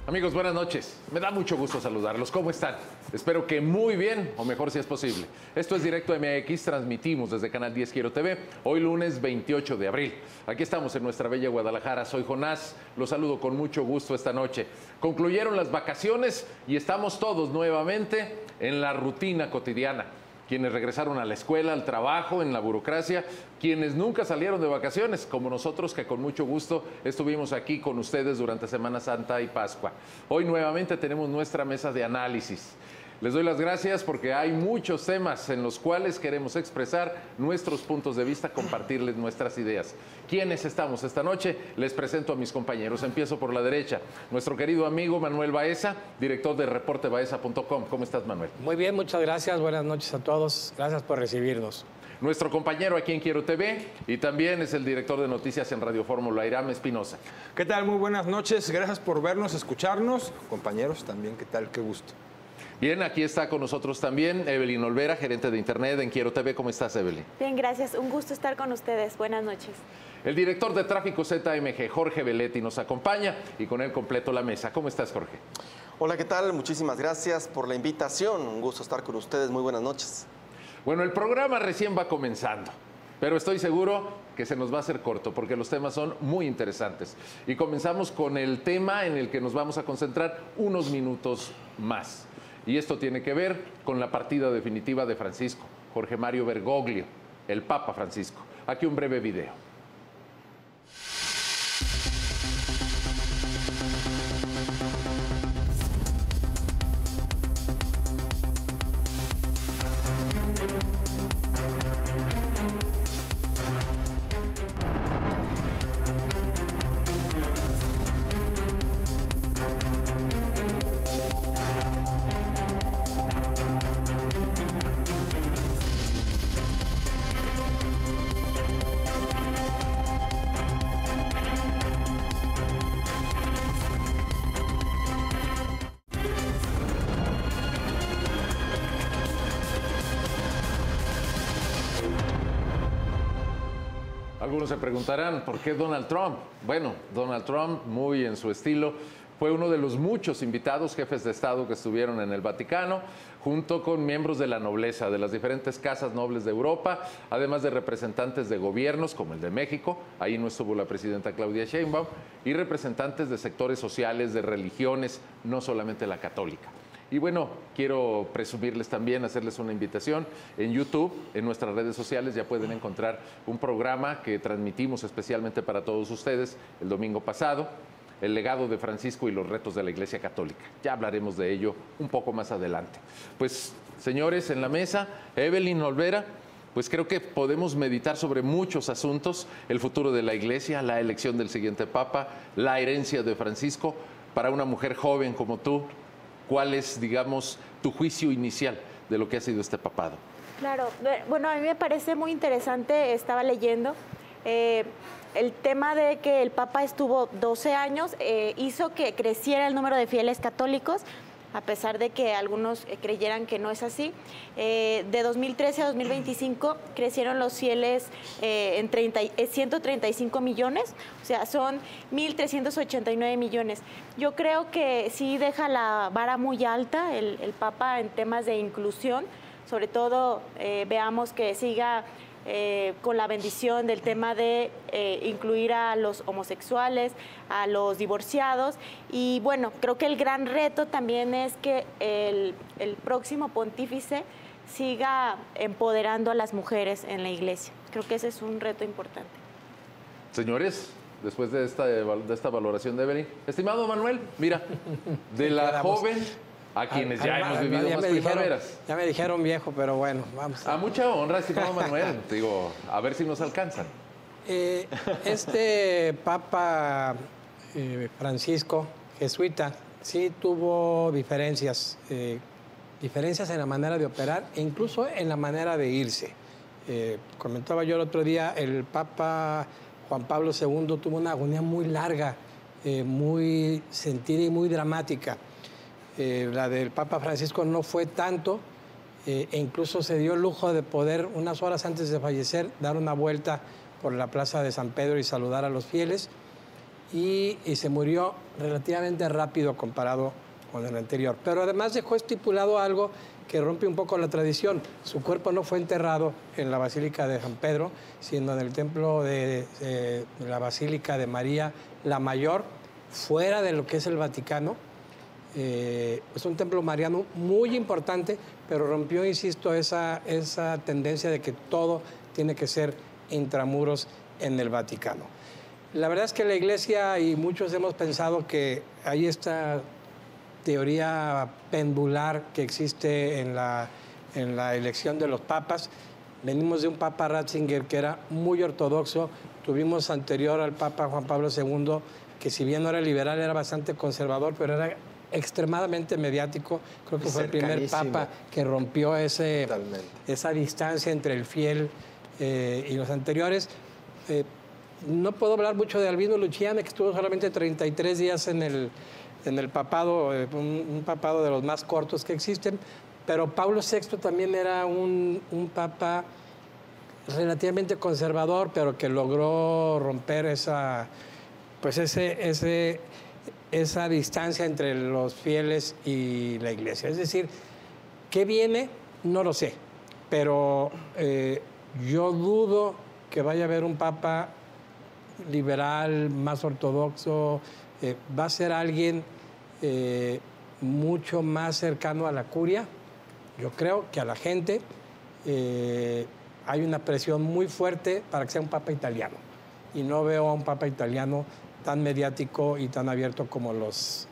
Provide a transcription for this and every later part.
Amigos, buenas noches. Me da mucho gusto saludarlos. ¿Cómo están? Espero que muy bien, o mejor si es posible. Esto es Directo MX, transmitimos desde Canal 10 Quiero TV, hoy lunes 28 de abril. Aquí estamos en nuestra bella Guadalajara. Soy Jonás, los saludo con mucho gusto esta noche. Concluyeron las vacaciones y estamos todos nuevamente en la rutina cotidiana. Quienes regresaron a la escuela, al trabajo, en la burocracia, quienes nunca salieron de vacaciones, como nosotros que con mucho gusto estuvimos aquí con ustedes durante Semana Santa y Pascua. Hoy nuevamente tenemos nuestra mesa de análisis. Les doy las gracias porque hay muchos temas en los cuales queremos expresar nuestros puntos de vista, compartirles nuestras ideas. ¿Quiénes estamos esta noche? Les presento a mis compañeros. Empiezo por la derecha. Nuestro querido amigo Manuel Baeza, director de reportebaeza.com. ¿Cómo estás, Manuel? Muy bien, muchas gracias. Buenas noches a todos. Gracias por recibirnos. Nuestro compañero aquí en Quiero TV y también es el director de noticias en Radio Fórmula, Irán Espinosa. ¿Qué tal? Muy buenas noches. Gracias por vernos, escucharnos. Compañeros también, ¿qué tal? Qué gusto. Bien, aquí está con nosotros también Evelyn Olvera, gerente de Internet en Quiero TV. ¿Cómo estás, Evelyn? Bien, gracias. Un gusto estar con ustedes. Buenas noches. El director de tráfico ZMG, Jorge Veletti, nos acompaña y con él completo la mesa. ¿Cómo estás, Jorge? Hola, ¿qué tal? Muchísimas gracias por la invitación. Un gusto estar con ustedes. Muy buenas noches. Bueno, el programa recién va comenzando, pero estoy seguro que se nos va a hacer corto porque los temas son muy interesantes. Y comenzamos con el tema en el que nos vamos a concentrar unos minutos más. Y esto tiene que ver con la partida definitiva de Francisco, Jorge Mario Bergoglio, el Papa Francisco. Aquí un breve video. Algunos se preguntarán, ¿por qué Donald Trump? Bueno, Donald Trump, muy en su estilo, fue uno de los muchos invitados jefes de Estado que estuvieron en el Vaticano, junto con miembros de la nobleza, de las diferentes casas nobles de Europa, además de representantes de gobiernos como el de México, ahí no estuvo la presidenta Claudia Sheinbaum, y representantes de sectores sociales, de religiones, no solamente la católica. Y bueno, quiero presumirles también, hacerles una invitación. En YouTube, en nuestras redes sociales, ya pueden encontrar un programa que transmitimos especialmente para todos ustedes el domingo pasado, El legado de Francisco y los retos de la Iglesia Católica. Ya hablaremos de ello un poco más adelante. Pues, señores, en la mesa, Evelyn Olvera, pues creo que podemos meditar sobre muchos asuntos, el futuro de la Iglesia, la elección del siguiente Papa, la herencia de Francisco. Para una mujer joven como tú, ¿cuál es, digamos, tu juicio inicial de lo que ha sido este papado? Claro, bueno, a mí me parece muy interesante, estaba leyendo, el tema de que el Papa estuvo 12 años, hizo que creciera el número de fieles católicos, a pesar de que algunos creyeran que no es así. De 2013 a 2025 crecieron los fieles en 135 millones, o sea, son 1.389 millones. Yo creo que sí deja la vara muy alta el Papa en temas de inclusión, sobre todo veamos que siga con la bendición del tema de incluir a los homosexuales, a los divorciados. Y bueno, creo que el gran reto también es que el próximo pontífice siga empoderando a las mujeres en la Iglesia. Creo que ese es un reto importante. Señores, después de esta valoración de Evelyn, estimado Manuel, mira, de la joven a quienes ya hemos vivido más primaveras. Ya me dijeron viejo, pero bueno, vamos. A mucha honra, estimado Manuel. Digo, a ver si nos alcanzan. Este Papa Francisco, jesuita, sí tuvo diferencias en la manera de operar e incluso en la manera de irse. Comentaba yo el otro día, el Papa Juan Pablo II tuvo una agonía muy larga, muy sentida y muy dramática. La del Papa Francisco no fue tanto, e incluso se dio el lujo de poder, unas horas antes de fallecer, dar una vuelta por la plaza de San Pedro y saludar a los fieles. y se murió relativamente rápido comparado con el anterior. Pero además dejó estipulado algo que rompe un poco la tradición. Su cuerpo no fue enterrado en la Basílica de San Pedro, sino en el templo de la Basílica de María la Mayor, fuera de lo que es el Vaticano. Es un templo mariano muy importante, pero rompió, insisto, esa tendencia de que todo tiene que ser intramuros en el Vaticano. La verdad es que la Iglesia y muchos hemos pensado que hay esta teoría pendular que existe en la elección de los papas. Venimos de un Papa Ratzinger que era muy ortodoxo. Tuvimos anterior al Papa Juan Pablo II, que si bien no era liberal, era bastante conservador, pero era extremadamente mediático. Creo que fue el primer Papa que rompió esa distancia entre el fiel y los anteriores. No puedo hablar mucho de Albino Luciani, que estuvo solamente 33 días en el papado, un papado de los más cortos que existen, pero Pablo VI también era un papa relativamente conservador, pero que logró romper esa distancia entre los fieles y la Iglesia. Es decir, ¿qué viene? No lo sé, pero yo dudo que vaya a haber un papa liberal, más ortodoxo. Va a ser alguien mucho más cercano a la curia, yo creo, que a la gente. Hay una presión muy fuerte para que sea un papa italiano, y no veo a un papa italiano tan mediático y tan abierto como los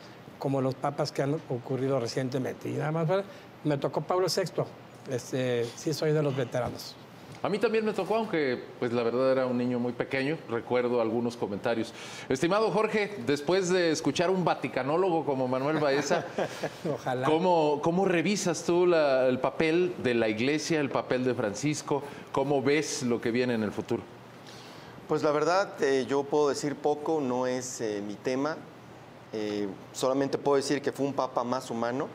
papas que han ocurrido recientemente. Y nada más, me tocó Pablo VI, sí soy de los veteranos. A mí también me tocó, aunque pues la verdad era un niño muy pequeño. Recuerdo algunos comentarios. Estimado Jorge, después de escuchar un vaticanólogo como Manuel Baeza, ojalá. ¿Cómo revisas tú el papel de la Iglesia, el papel de Francisco? ¿Cómo ves lo que viene en el futuro? Pues la verdad, yo puedo decir poco, no es mi tema. Solamente puedo decir que fue un papa más humano.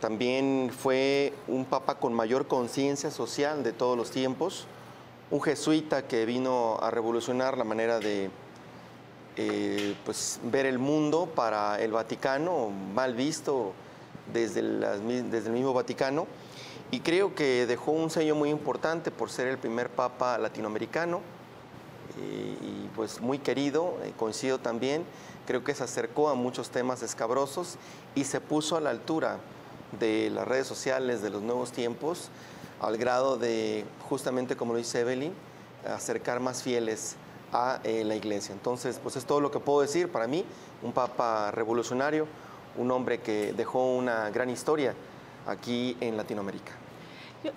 También fue un papa con mayor conciencia social de todos los tiempos, un jesuita que vino a revolucionar la manera de ver el mundo para el Vaticano, mal visto desde el mismo Vaticano, y creo que dejó un sello muy importante por ser el primer papa latinoamericano y pues muy querido. Coincido también, creo que se acercó a muchos temas escabrosos y se puso a la altura de las redes sociales de los nuevos tiempos, al grado de, justamente como lo dice Evelyn, acercar más fieles a la Iglesia. Entonces, pues es todo lo que puedo decir. Para mí, un papa revolucionario, un hombre que dejó una gran historia aquí en Latinoamérica.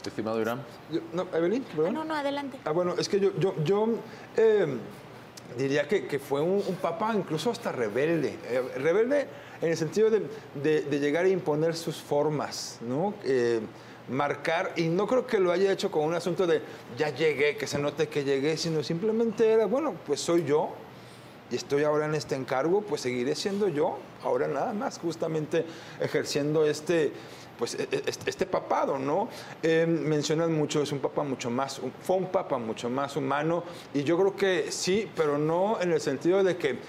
Estimado Irán. Evelyn, ¿verdad? No, adelante. Bueno, es que yo diría que fue un papa incluso hasta rebelde. Rebelde en el sentido de llegar a imponer sus formas, ¿no? Marcar, y no creo que lo haya hecho con un asunto de ya llegué, que se note que llegué, sino simplemente era, bueno, pues soy yo y estoy ahora en este encargo, pues seguiré siendo yo, ahora nada más, justamente ejerciendo este papado, ¿no? Mencionan mucho, es un papa fue un papa mucho más humano, y yo creo que sí, pero no en el sentido de que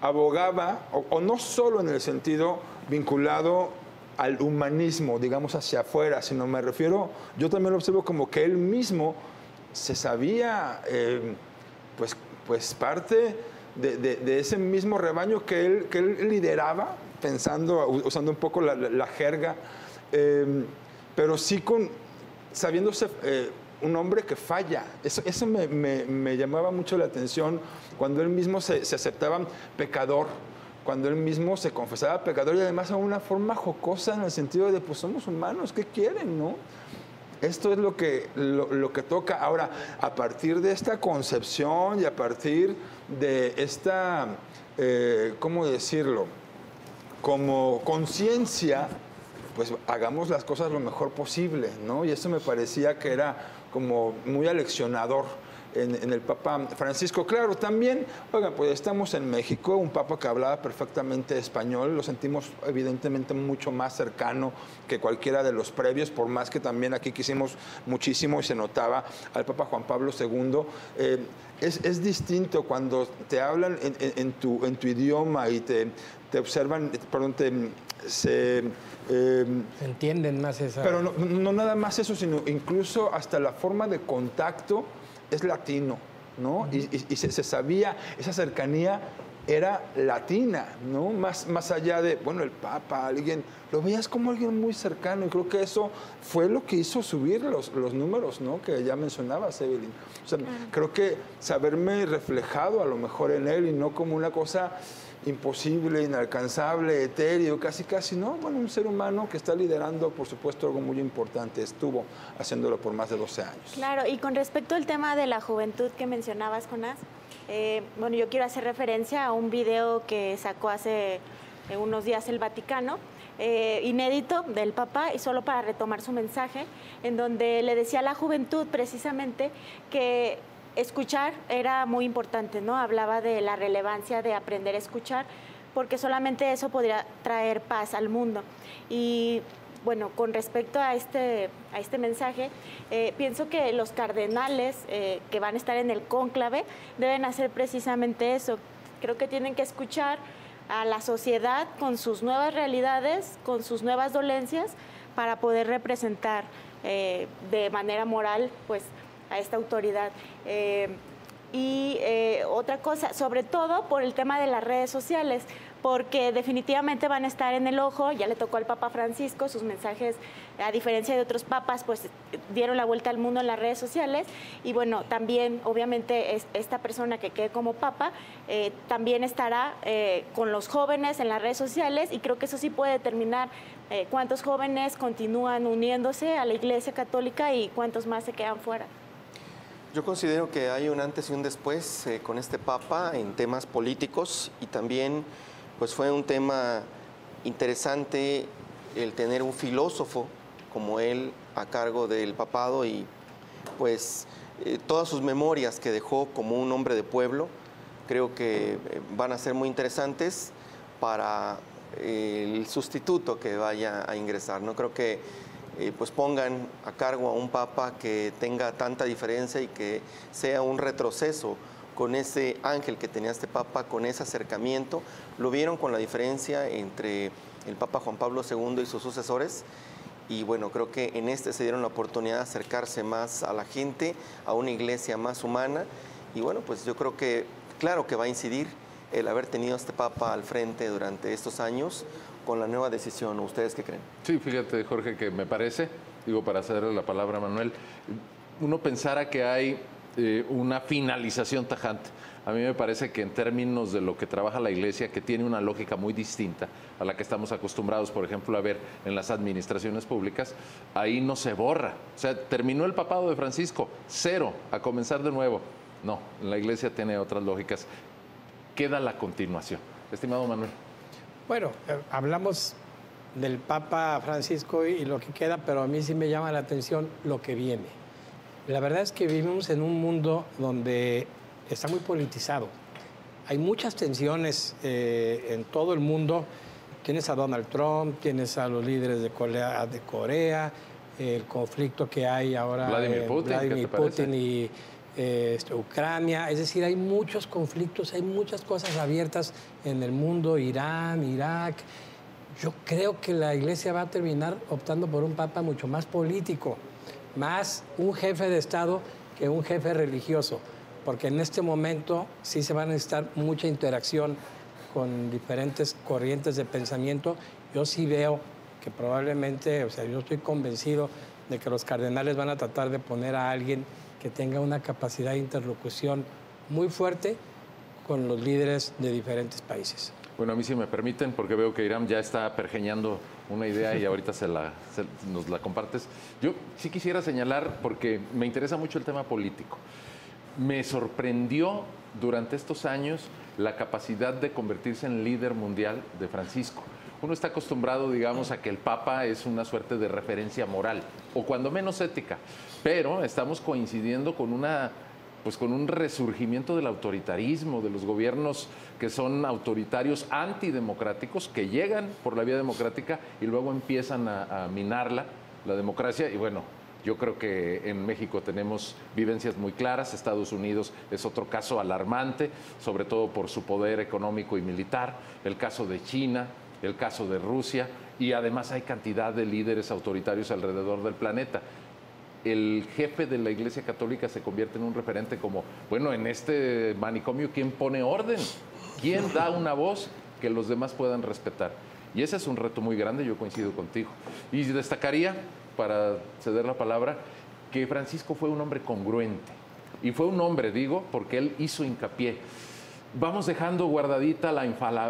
abogaba, o no solo en el sentido vinculado al humanismo, digamos, hacia afuera, sino me refiero, yo también lo observo como que él mismo se sabía, pues parte de ese mismo rebaño que él lideraba, usando un poco la jerga, pero sí sabiéndose un hombre que falla. Eso me llamaba mucho la atención cuando él mismo se aceptaba pecador, cuando él mismo se confesaba pecador, y además de una forma jocosa, en el sentido de, pues somos humanos, ¿qué quieren, no? Esto es lo que toca. Ahora, a partir de esta concepción y a partir de esta, ¿cómo decirlo?, como conciencia, pues hagamos las cosas lo mejor posible, ¿no? Y eso me parecía que era como muy aleccionador en el Papa Francisco. Claro, también, oigan, pues estamos en México, un Papa que hablaba perfectamente español, lo sentimos evidentemente mucho más cercano que cualquiera de los previos, por más que también aquí quisimos muchísimo y se notaba al Papa Juan Pablo II. Es distinto cuando te hablan en tu idioma y te observan, perdón, se entienden más esa... Pero no nada más eso, sino incluso hasta la forma de contacto es latino, ¿no? Y se sabía, esa cercanía era latina, ¿no? Más allá de, bueno, el Papa, alguien, lo veías como alguien muy cercano, y creo que eso fue lo que hizo subir los números, ¿no? Que ya mencionabas, Evelyn. O sea, creo que saberme reflejado a lo mejor en él y no como una cosa imposible, inalcanzable, etéreo, casi, ¿no? Bueno, un ser humano que está liderando, por supuesto, algo muy importante. Estuvo haciéndolo por más de 12 años. Claro, y con respecto al tema de la juventud que mencionabas, Jonás, bueno, yo quiero hacer referencia a un video que sacó hace unos días el Vaticano, inédito del Papa, y solo para retomar su mensaje, en donde le decía a la juventud precisamente que escuchar era muy importante, ¿no? Hablaba de la relevancia de aprender a escuchar, porque solamente eso podría traer paz al mundo. Y bueno, con respecto a este mensaje, pienso que los cardenales que van a estar en el cónclave deben hacer precisamente eso. Creo que tienen que escuchar a la sociedad con sus nuevas realidades, con sus nuevas dolencias, para poder representar de manera moral, pues, a esta autoridad. Otra cosa, sobre todo por el tema de las redes sociales, porque definitivamente van a estar en el ojo. Ya le tocó al Papa Francisco, sus mensajes, a diferencia de otros papas, pues dieron la vuelta al mundo en las redes sociales. Y bueno, también obviamente esta persona que quede como papa también estará con los jóvenes en las redes sociales, y creo que eso sí puede determinar cuántos jóvenes continúan uniéndose a la Iglesia Católica y cuántos más se quedan fuera. Yo considero que hay un antes y un después con este Papa en temas políticos, y también pues fue un tema interesante el tener un filósofo como él a cargo del papado, y pues todas sus memorias que dejó como un hombre de pueblo creo que van a ser muy interesantes para el sustituto que vaya a ingresar. No creo que pues pongan a cargo a un papa que tenga tanta diferencia y que sea un retroceso con ese ángel que tenía este papa, con ese acercamiento. Lo vieron con la diferencia entre el Papa Juan Pablo II y sus sucesores, y bueno, creo que en este se dieron la oportunidad de acercarse más a la gente, a una iglesia más humana, y bueno, pues yo creo que claro que va a incidir el haber tenido a este papa al frente durante estos años con la nueva decisión. ¿Ustedes qué creen? Sí, fíjate, Jorge, que me parece, digo, para cederle la palabra a Manuel, uno pensara que hay una finalización tajante. A mí me parece que en términos de lo que trabaja la Iglesia, que tiene una lógica muy distinta a la que estamos acostumbrados, por ejemplo, a ver en las administraciones públicas, ahí no se borra. O sea, terminó el papado de Francisco, 0, a comenzar de nuevo. No, la Iglesia tiene otras lógicas. Queda la continuación. Estimado Manuel. Bueno, hablamos del Papa Francisco y lo que queda, pero a mí sí me llama la atención lo que viene. La verdad es que vivimos en un mundo donde está muy politizado. Hay muchas tensiones en todo el mundo. Tienes a Donald Trump, tienes a los líderes de Corea, el conflicto que hay ahora Vladimir Putin y Ucrania. Es decir, hay muchos conflictos, hay muchas cosas abiertas en el mundo, Irán, Irak. Yo creo que la Iglesia va a terminar optando por un papa mucho más político, más un jefe de Estado que un jefe religioso, porque en este momento sí se va a necesitar mucha interacción con diferentes corrientes de pensamiento. Yo sí veo que probablemente, o sea, yo estoy convencido de que los cardenales van a tratar de poner a alguien que tenga una capacidad de interlocución muy fuerte con los líderes de diferentes países. Bueno, a mí sí me permiten, porque veo que Irán ya está pergeñando una idea y ahorita nos la compartes. Yo sí quisiera señalar, porque me interesa mucho el tema político. Me sorprendió durante estos años la capacidad de convertirse en líder mundial de Francisco. Uno está acostumbrado, digamos, a que el Papa es una suerte de referencia moral, o cuando menos ética, pero estamos coincidiendo con una pues con un resurgimiento del autoritarismo, de los gobiernos que son autoritarios antidemocráticos, que llegan por la vía democrática y luego empiezan a minarla, la democracia. Y bueno, yo creo que en México tenemos vivencias muy claras. Estados Unidos es otro caso alarmante, sobre todo por su poder económico y militar. El caso de China, el caso de Rusia, y además hay cantidad de líderes autoritarios alrededor del planeta. El jefe de la Iglesia Católica se convierte en un referente como, bueno, en este manicomio, ¿quién pone orden? ¿Quién da una voz que los demás puedan respetar? Y ese es un reto muy grande, yo coincido contigo. Y destacaría, para ceder la palabra, que Francisco fue un hombre congruente. Y fue un hombre, digo, porque él hizo hincapié. Vamos dejando guardadita la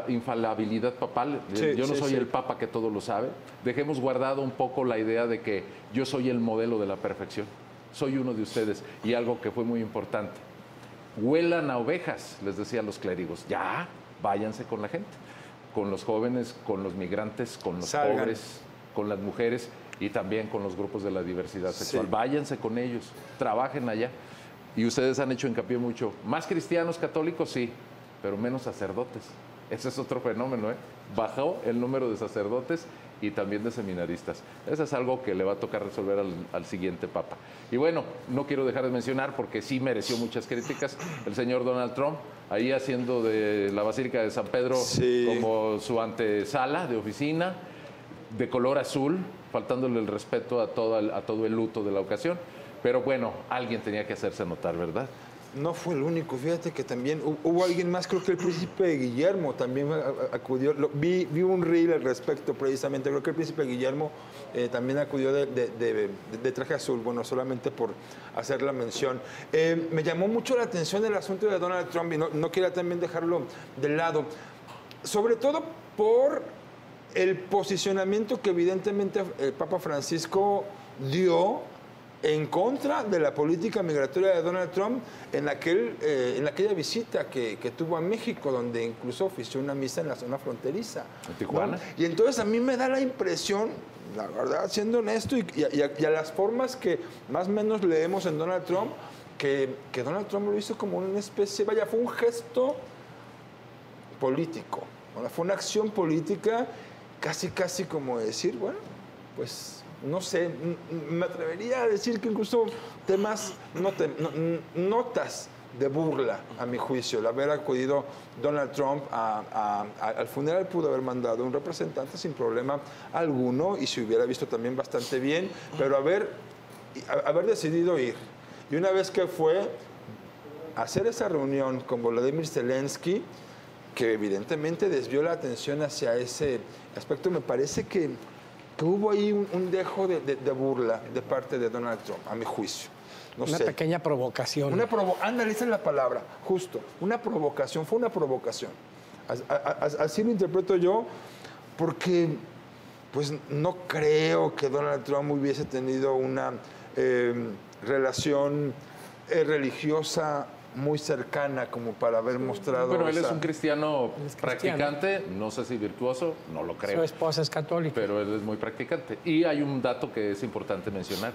infalibilidad papal. Sí, yo no sí, soy sí. el papa que todo lo sabe. Dejemos guardado un poco la idea de que yo soy el modelo de la perfección. Soy uno de ustedes. Y algo que fue muy importante. Huelan a ovejas, les decían los clérigos. Ya, váyanse con la gente. Con los jóvenes, con los migrantes, con los Salgan. pobres, con las mujeres y también con los grupos de la diversidad sexual. Sí. Váyanse con ellos, trabajen allá. Y ustedes han hecho hincapié mucho. Más cristianos católicos, sí, pero menos sacerdotes. Ese es otro fenómeno, ¿eh? Bajó el número de sacerdotes y también de seminaristas. Eso es algo que le va a tocar resolver al siguiente papa. Y bueno, no quiero dejar de mencionar, porque sí mereció muchas críticas, el señor Donald Trump, ahí haciendo de la Basílica de San Pedro Sí. como su antesala de oficina, de color azul, faltándole el respeto a todo el luto de la ocasión. Pero bueno, alguien tenía que hacerse notar, ¿verdad? No fue el único, fíjate que también hubo alguien más, creo que el príncipe Guillermo también acudió, vi un reel al respecto precisamente, creo que el príncipe Guillermo también acudió de traje azul, bueno, solamente por hacer la mención. Me llamó mucho la atención el asunto de Donald Trump y no quería también dejarlo de lado, sobre todo por el posicionamiento que evidentemente el Papa Francisco dio en contra de la política migratoria de Donald Trump en aquella visita que tuvo a México, donde incluso ofició una misa en la zona fronteriza. ¿En Tijuana? ¿No? Y entonces a mí me da la impresión, la verdad, siendo honesto, y a las formas que más o menos leemos en Donald Trump, que Donald Trump lo hizo como una especie, vaya, fue un gesto político, ¿no? Fue una acción política casi como decir, bueno, pues no sé, me atrevería a decir que incluso notas de burla, a mi juicio. El haber acudido Donald Trump al funeral, pudo haber mandado un representante sin problema alguno y se hubiera visto también bastante bien, pero haber decidido ir. Y una vez que fue a hacer esa reunión con Volodymyr Zelensky, que evidentemente desvió la atención hacia ese aspecto, me parece que hubo ahí un dejo de burla de parte de Donald Trump, a mi juicio. No Una sé. pequeña provocación. Ándale, esa es la palabra, justo. Una provocación, fue una provocación. Así lo interpreto yo, porque pues no creo que Donald Trump hubiese tenido una relación religiosa muy cercana como para haber mostrado. Bueno, él es esa- un cristiano Él es cristiano. practicante, no sé si virtuoso, no lo creo. Su esposa es católica. Pero él es muy practicante. Y hay un dato que es importante mencionar.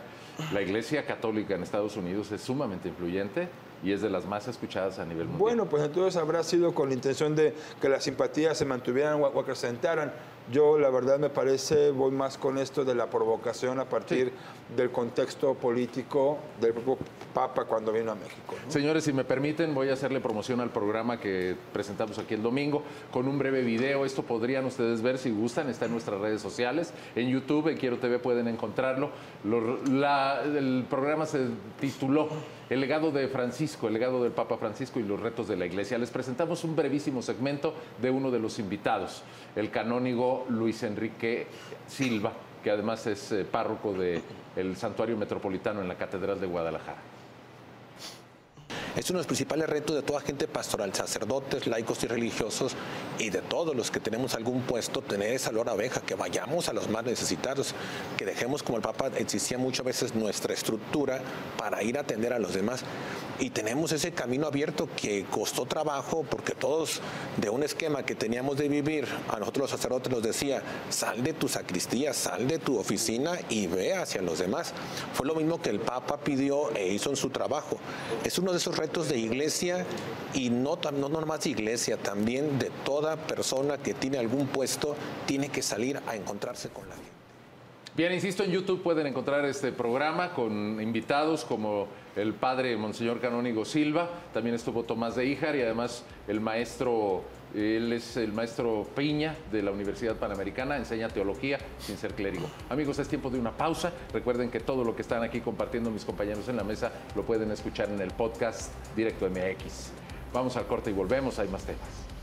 La Iglesia Católica en Estados Unidos es sumamente influyente y es de las más escuchadas a nivel mundial. Bueno, pues entonces habrá sido con la intención de que las simpatías se mantuvieran o acrecentaran. Yo, la verdad, me parece, voy más con esto de la provocación a partir del contexto político del propio Papa cuando vino a México, ¿no? Señores, si me permiten, voy a hacerle promoción al programa que presentamos aquí el domingo con un breve video. Esto podrían ustedes ver si gustan, está en nuestras redes sociales. En YouTube, en Quiero TV pueden encontrarlo. El programa se tituló El legado de Francisco, el legado del Papa Francisco y los retos de la Iglesia. Les presentamos un brevísimo segmento de uno de los invitados, el canónigo Luis Enrique Silva, que además es párroco del Santuario Metropolitano en la Catedral de Guadalajara. Es uno de los principales retos de toda agente pastoral, sacerdotes, laicos y religiosos, y de todos los que tenemos algún puesto, tener esa olor a abeja, que vayamos a los más necesitados, que dejemos, como el Papa existía muchas veces, nuestra estructura para ir a atender a los demás. Y tenemos ese camino abierto que costó trabajo, porque todos, de un esquema que teníamos de vivir, a nosotros los sacerdotes nos decía, sal de tu sacristía, sal de tu oficina y ve hacia los demás. Fue lo mismo que el Papa pidió e hizo en su trabajo. Es uno de esos retos de iglesia, y no nomás de iglesia, también de toda persona que tiene algún puesto, tiene que salir a encontrarse con la gente. Bien, insisto, en YouTube pueden encontrar este programa con invitados como el padre Monseñor Canónigo Silva, también estuvo Tomás de Híjar y además el maestro, él es el maestro Piña de la Universidad Panamericana, enseña teología sin ser clérigo. Amigos, es tiempo de una pausa. Recuerden que todo lo que están aquí compartiendo mis compañeros en la mesa lo pueden escuchar en el podcast Directo MX. Vamos al corte y volvemos, hay más temas.